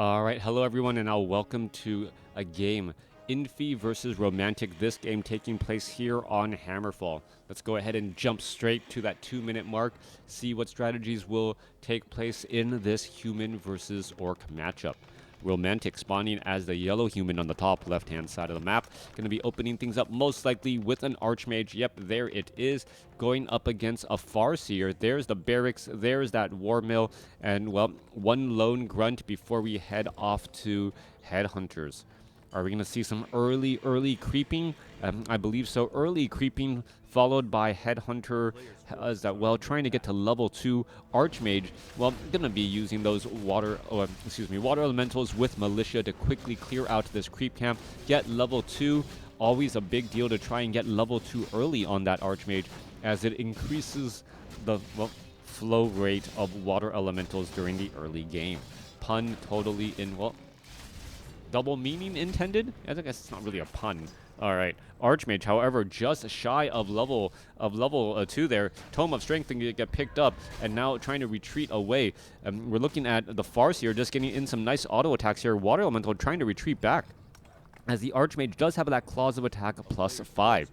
Alright, hello everyone, and now welcome to a game, Infi versus Romantic, this game taking place here on Hammerfall. Let's go ahead and jump straight to that 2-minute mark, see what strategies will take place in this human versus orc matchup. Romantic spawning as the yellow human on the top left-hand side of the map. Going to be opening things up most likely with an Archmage. Yep, there it is. Going up against a Farseer. There's the barracks. There's that war mill. And, well, one lone grunt before we head off to Headhunters. Are we going to see some early creeping? I believe so. Early creeping followed by Headhunter as that, well, trying to get to level 2. Archmage, well, going to be using those water elementals with Militia to quickly clear out this creep camp. Get level 2. Always a big deal to try and get level 2 early on that Archmage, as it increases the, well, flow rate of water elementals during the early game. Pun totally in, well, double meaning intended? I guess it's not really a pun. All right. Archmage, however, just shy of level 2 there. Tome of Strength can get picked up, and now trying to retreat away. We're looking at the Farseer just getting in some nice auto attacks here. Water Elemental trying to retreat back, as the Archmage does have that Claws of Attack +5.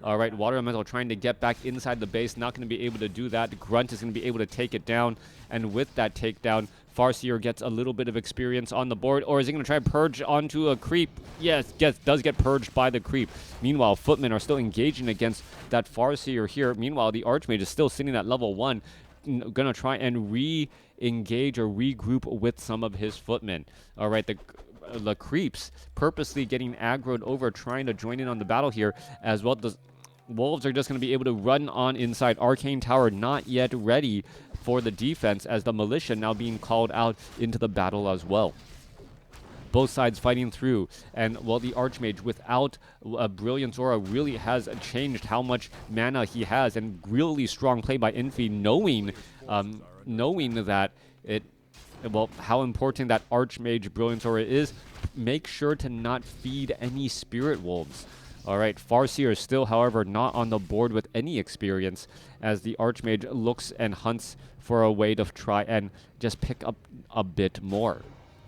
All right, Water Elemental trying to get back inside the base. Not going to be able to do that. Grunt is going to be able to take it down. And with that takedown, Farseer gets a little bit of experience on the board. Or is he going to try to purge onto a creep? Yes, does get purged by the creep. Meanwhile, Footmen are still engaging against that Farseer here. Meanwhile, the Archmage is still sitting at level 1. Going to try and re-engage or regroup with some of his Footmen. All right, the creeps purposely getting aggroed over, trying to join in on the battle here, as well. The Wolves are just going to be able to run on inside. Arcane Tower not yet ready for the defense, as the Militia now being called out into the battle as well. Both sides fighting through, and, well, the Archmage without a Brilliance Aura really has changed how much mana he has, and really strong play by Infi, knowing that well, how important that Archmage Brilliance Aura is. Make sure to not feed any Spirit Wolves. All right, Farseer is still, however, not on the board with any experience, as the Archmage looks and hunts for a way to try and just pick up a bit more.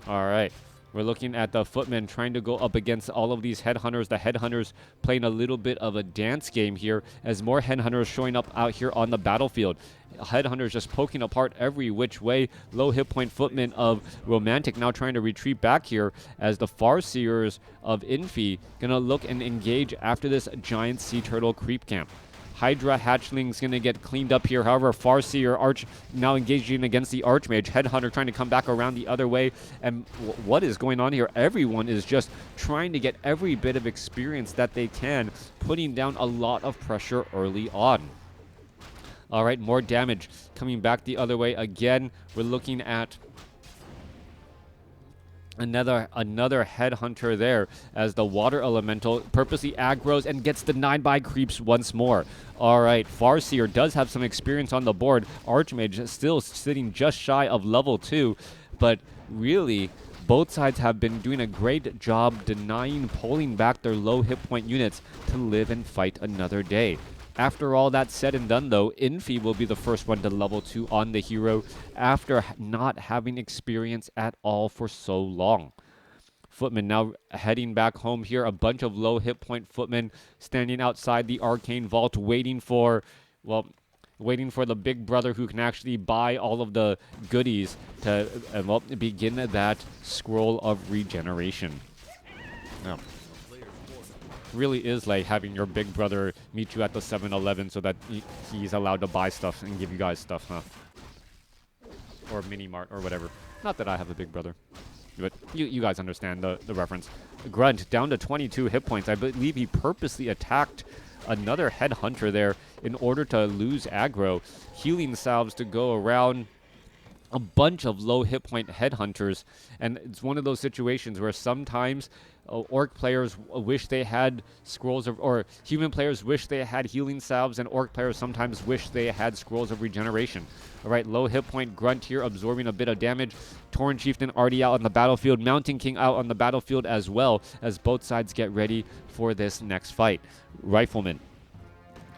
All right. We're looking at the Footmen trying to go up against all of these Headhunters. The Headhunters playing a little bit of a dance game here, as more Headhunters showing up out here on the battlefield. Headhunters just poking apart every which way. Low hit point Footmen of Romantic now trying to retreat back here, as the Farseers of Infi gonna look and engage after this giant sea turtle creep camp. Hydra Hatchling's going to get cleaned up here. However, Farseer Arch now engaging against the Archmage. Headhunter trying to come back around the other way. And what is going on here? Everyone is just trying to get every bit of experience that they can, putting down a lot of pressure early on. All right, more damage coming back the other way. Again, we're looking at another Headhunter there, as the Water Elemental purposely aggroes and gets denied by creeps once more. All right, Farseer does have some experience on the board. Archmage is still sitting just shy of level 2, but really, both sides have been doing a great job pulling back their low hit point units to live and fight another day. After all that's said and done, though, Infi will be the first one to level 2 on the hero after not having experience at all for so long. Footmen now heading back home here. A bunch of low hit point Footmen standing outside the Arcane Vault, waiting for the big brother who can actually buy all of the goodies to begin that scroll of regeneration. Now, really is like having your big brother meet you at the 7-Eleven so that he's allowed to buy stuff and give you guys stuff, huh? Or Mini Mart or whatever. Not that I have a big brother, but you guys understand the reference. Grunt down to 22 hit points. I believe he purposely attacked another Headhunter there in order to lose aggro. Healing salves to go around a bunch of low hit point Headhunters, and it's one of those situations where sometimes orc players wish they had scrolls of, or human players wish they had healing salves, and orc players sometimes wish they had scrolls of regeneration. All right, low hit point Grunt here absorbing a bit of damage. Tauren Chieftain already out on the battlefield. Mountain King out on the battlefield as well, as both sides get ready for this next fight. Rifleman,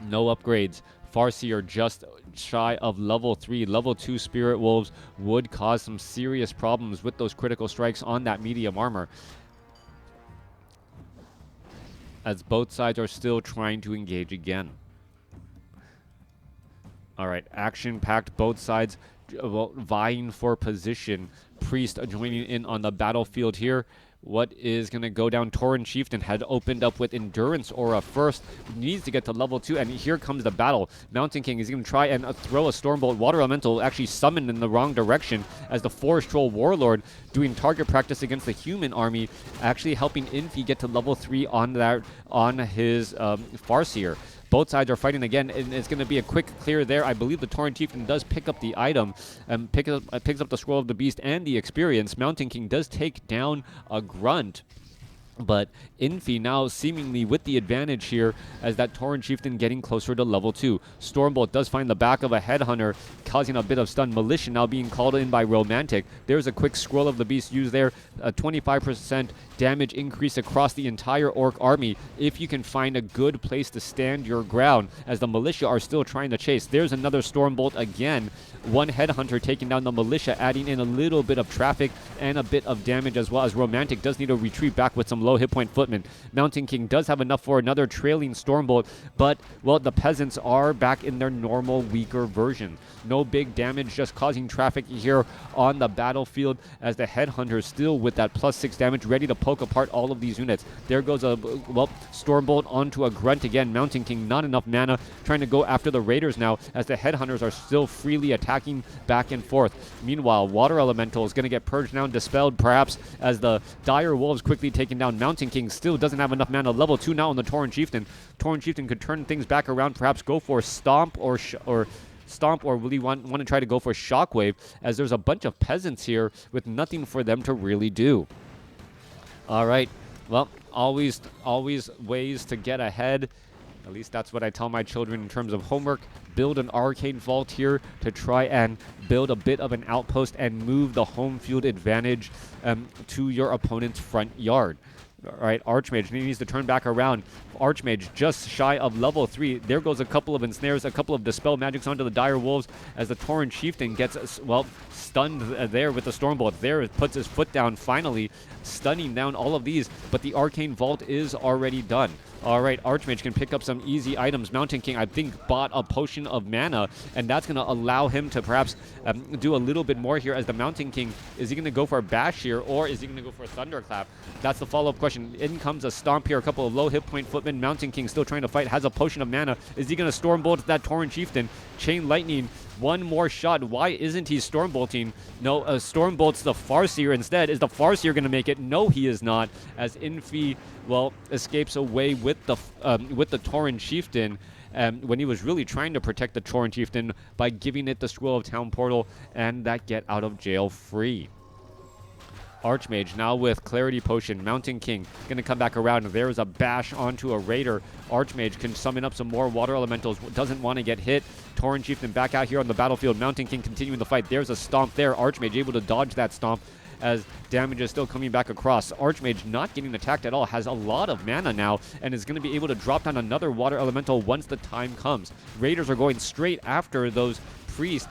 no upgrades. Farseer just shy of level 3. Level 2 Spirit Wolves would cause some serious problems with those critical strikes on that medium armor, as both sides are still trying to engage again. All right, action-packed, both sides vying for position. Priest joining in on the battlefield here. What is going to go down? Tauren Chieftain had opened up with Endurance Aura first. Needs to get to level 2, and here comes the battle. Mountain King is going to try and throw a Stormbolt. Water Elemental actually summoned in the wrong direction as the Forest Troll Warlord doing target practice against the human army, actually helping Infi get to level 3 on his Farseer. Both sides are fighting again, and it's going to be a quick clear there. I believe the Tauren Chieftain does pick up the item, and picks up the Scroll of the Beast and the experience. Mountain King does take down a Grunt, but Infi now seemingly with the advantage here as that Tauren Chieftain getting closer to level 2. Stormbolt does find the back of a Headhunter, causing a bit of stun. Militia now being called in by Romantic. There's a quick Scroll of the Beast used there. A 25% damage increase across the entire Orc army if you can find a good place to stand your ground, as the Militia are still trying to chase. There's another Stormbolt again. One Headhunter taking down the Militia, adding in a little bit of traffic and a bit of damage, as well as Romantic does need to retreat back with some low hit point footmen. Mountain King does have enough for another trailing Stormbolt, but, well, the peasants are back in their normal, weaker version. No big damage, just causing traffic here on the battlefield, as the Headhunter still with that +6 damage, ready to poke apart all of these units. There goes a, well, Stormbolt onto a Grunt again. Mountain King, not enough mana, trying to go after the Raiders now, as the Headhunters are still freely attacking back and forth. Meanwhile, Water Elemental is going to get purged now and dispelled, perhaps, as the Dire Wolves quickly taken down. Mountain King still doesn't have enough mana. Level 2 now on the Tauren Chieftain. Tauren Chieftain could turn things back around, perhaps go for Stomp or really want to try to go for Shockwave, as there's a bunch of peasants here with nothing for them to really do. All right, well, always ways to get ahead. At least that's what I tell my children in terms of homework. Build an Arcane Vault here to try and build a bit of an outpost and move the home field advantage to your opponent's front yard. All right, Archmage needs to turn back around. Archmage just shy of level 3. There goes a couple of ensnares, a couple of Dispel Magics onto the Dire Wolves, as the Tauren Chieftain gets, well, stunned there with the Stormbolt. There, it puts his foot down, finally stunning down all of these, but the Arcane Vault is already done. All right, Archmage can pick up some easy items. Mountain King, I think, bought a potion of mana, and that's going to allow him to perhaps do a little bit more here, as the Mountain King, is he going to go for a Bash here, or is he going to go for a Thunderclap? That's the follow-up question. In comes a Stomp here, a couple of low hit point footmen. Mountain King still trying to fight, has a potion of mana. Is he going to Stormbolt that Tauren Chieftain? Chain Lightning, one more shot. Why isn't he Stormbolting? No, Stormbolt's the Farseer instead. Is the Farseer going to make it? No, he is not, as Infi, well, escapes away with the Tauren Chieftain, when he was really trying to protect the Tauren Chieftain by giving it the Scroll of Town Portal and that get out of jail free. Archmage now with Clarity Potion. Mountain King going to come back around. There's a bash onto a Raider. Archmage can summon up some more Water Elementals. Doesn't want to get hit. Tauren Chieftain back out here on the battlefield. Mountain King continuing the fight. There's a Stomp there. Archmage able to dodge that Stomp, as damage is still coming back across. Archmage not getting attacked at all, has a lot of mana now, and is going to be able to drop down another Water Elemental once the time comes. Raiders are going straight after those Priests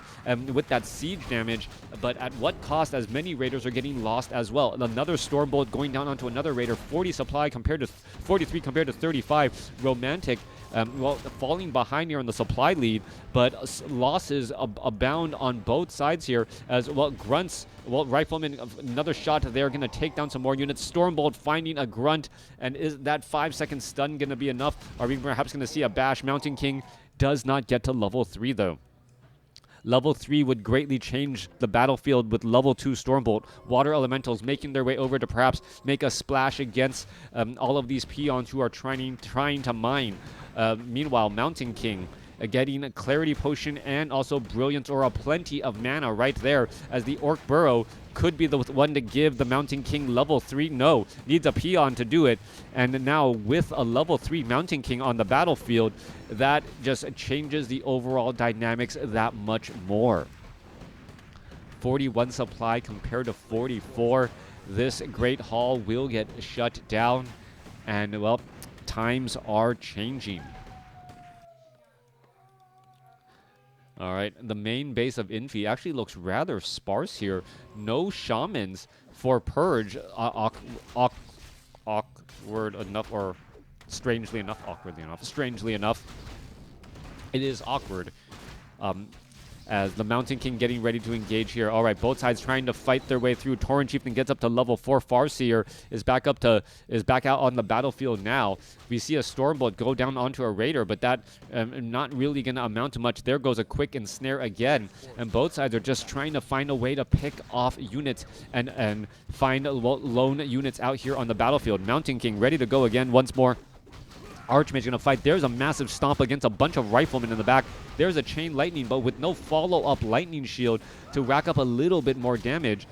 with that siege damage, but at what cost, as many Raiders are getting lost as well. Another Stormbolt going down onto another Raider. 40 supply compared to 43 compared to 35. Romantic, well, falling behind here on the supply lead, but losses abound on both sides here, as well. Grunts, well, Rifleman, another shot there, going to take down some more units. Stormbolt finding a Grunt, and is that 5-second stun going to be enough? Are we perhaps going to see a bash? Mountain King does not get to level 3 though. Level 3 would greatly change the battlefield with level 2 Stormbolt. Water Elementals making their way over to perhaps make a splash against all of these peons who are trying to mine. Meanwhile, Mountain King getting a Clarity Potion and also Brilliance Aura, plenty of mana right there, as the Orc Burrow could be the one to give the Mountain King level 3. No, needs a peon to do it. And now with a level 3 Mountain King on the battlefield, that just changes the overall dynamics that much more. 41 supply compared to 44. This Great Hall will get shut down, and, well, times are changing. All right, the main base of Infi actually looks rather sparse here. No shamans for Purge. Awkward enough, or strangely enough, awkwardly enough, strangely enough, it is awkward. Um, as the Mountain King getting ready to engage here. All right, both sides trying to fight their way through. Tauren Chieftain gets up to level 4. Farseer is back out on the battlefield now. We see a Stormbolt go down onto a Raider, but that not really going to amount to much. There goes a quick ensnare again, and both sides are just trying to find a way to pick off units and find lone units out here on the battlefield. Mountain King ready to go again once more. Archmage going to fight. There's a massive stomp against a bunch of riflemen in the back. There's a chain lightning, but with no follow-up lightning shield to rack up a little bit more damage.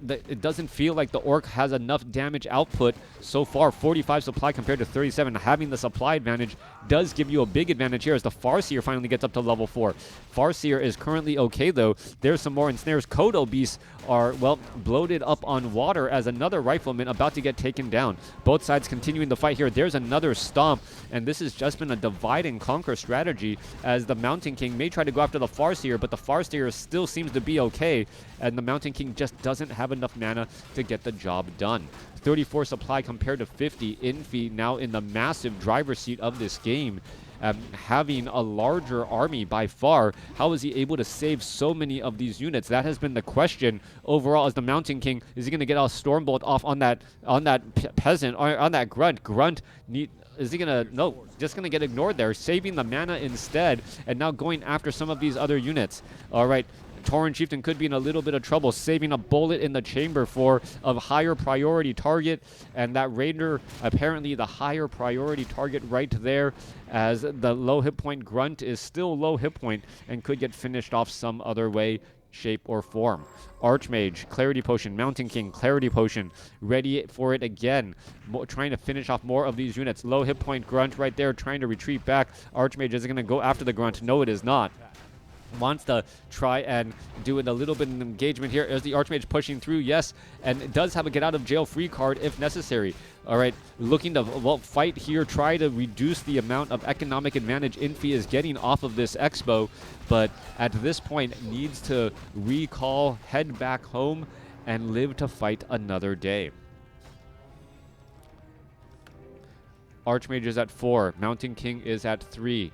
It doesn't feel like the Orc has enough damage output so far. 45 supply compared to 37. Having the supply advantage does give you a big advantage here as the Farseer finally gets up to level 4. Farseer is currently okay, though. There's some more ensnares. Kodo beasts are, well, bloated up on water as another rifleman about to get taken down. Both sides continuing the fight here. There's another stomp, and this has just been a divide and conquer strategy as the Mountain King may try to go after the Farseer, but the Farseer still seems to be okay, and the Mountain King just doesn't have enough mana to get the job done. 34 supply compared to 50. Infi now in the massive driver's seat of this game. Having a larger army by far. How is he able to save so many of these units? That has been the question overall as the Mountain King. Is he going to get a Stormbolt off on that peasant, or on that grunt? Is he going to... No, just going to get ignored there, saving the mana instead, and now going after some of these other units. All right. Tauren Chieftain could be in a little bit of trouble, saving a bullet in the chamber for a higher priority target, and that Raider apparently the higher priority target right there, as the low hit point Grunt is still low hit point and could get finished off some other way, shape, or form. Archmage, Clarity Potion, Mountain King, Clarity Potion, ready for it again, trying to finish off more of these units. Low hit point Grunt right there, trying to retreat back. Archmage is going to go after the Grunt. No, it is not. Wants to try and do it a little bit of engagement here. Is the Archmage pushing through? Yes, and it does have a get out of jail free card if necessary. All right, looking to fight here, try to reduce the amount of economic advantage Infi is getting off of this expo, but at this point needs to recall, head back home, and live to fight another day. Archmage is at 4. Mountain King is at 3.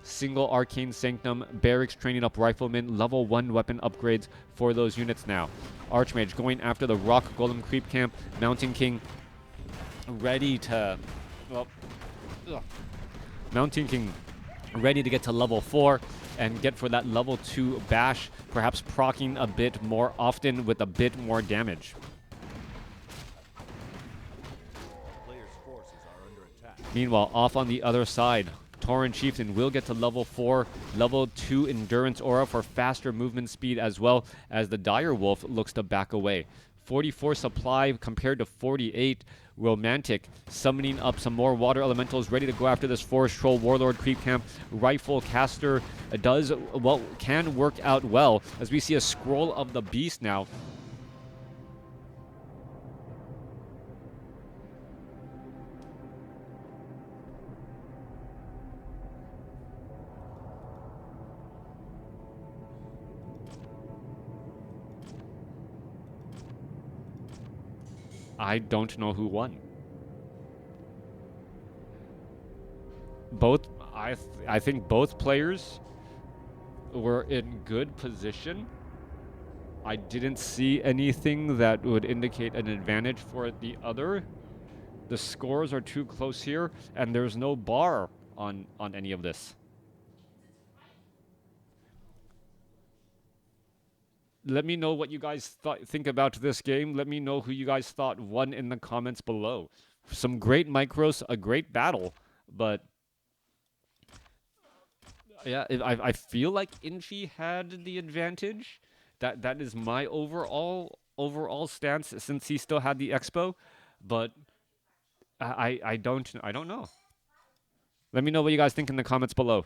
Single Arcane Sanctum, Barracks training up Riflemen, level 1 weapon upgrades for those units now. Archmage going after the Rock Golem Creep Camp. Mountain King ready to... Mountain King ready to get to level 4 and get for that level 2 bash, perhaps proccing a bit more often with a bit more damage. Meanwhile, off on the other side, Tauren Chieftain will get to level 4, level 2 Endurance Aura for faster movement speed, as well as the Dire Wolf looks to back away. 44 supply compared to 48. Romantic summoning up some more water elementals, ready to go after this Forest Troll Warlord Creep Camp. Rifle Caster can work out well, as we see a Scroll of the Beast now. I don't know who won. I think both players were in good position. I didn't see anything that would indicate an advantage for the other. The scores are too close here, and there's no bar on any of this. Let me know what you guys think about this game. Let me know who you guys thought won in the comments below. Some great micros, a great battle, but yeah, I feel like Infi had the advantage. That is my overall stance since he still had the expo, but I don't know. Let me know what you guys think in the comments below.